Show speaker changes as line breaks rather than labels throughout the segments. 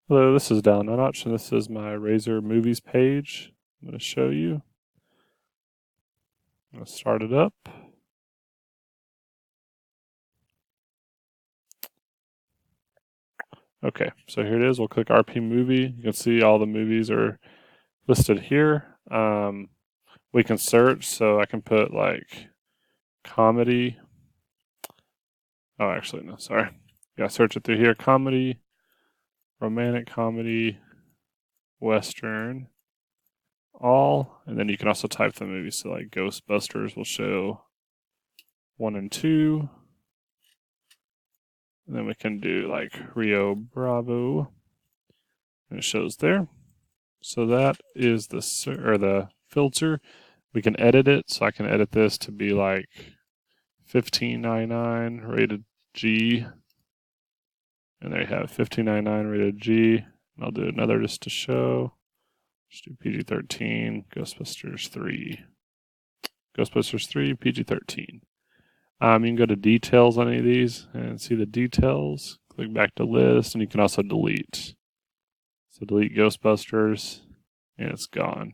Hello, this is Down Notch, and this is my Razor Movies page. I'm going to show you. I'm going to start it up. Okay, so here it is. We'll click RP Movie. You can see all the movies are listed here. We can search, so I can put like comedy. Oh, actually, no, sorry. Yeah, search it through here. Comedy, romantic comedy, Western, all. And then you can also type the movies. So like Ghostbusters will show 1 and 2. And then we can do like Rio Bravo, and it shows there. So that is the filter. We can edit it, so I can edit this to be like 1599 rated G, and there you have 1599 rated G. And I'll do another just to show. Just do PG-13, Ghostbusters 3, Ghostbusters 3, PG-13. You can go to details on any of these and see the details. Click back to list, and you can also delete. So delete Ghostbusters, and it's gone.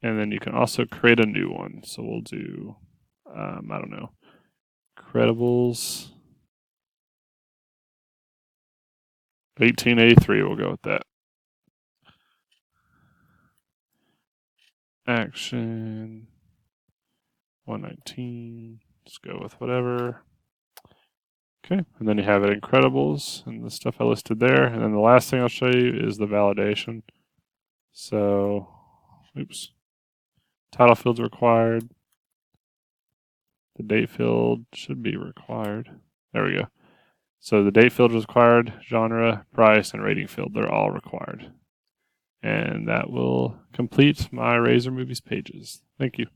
And then you can also create a new one. So we'll do, I don't know, Credibles 1883. We'll go with that. Action 119. Let's go with whatever. Okay, and then you have it Incredibles and the stuff I listed there. And then the last thing I'll show you is the validation. So, oops. Title field's required. The date field should be required. There we go. So the date field is required, genre, price, and rating field, they're all required. And that will complete my Razor Movies pages. Thank you.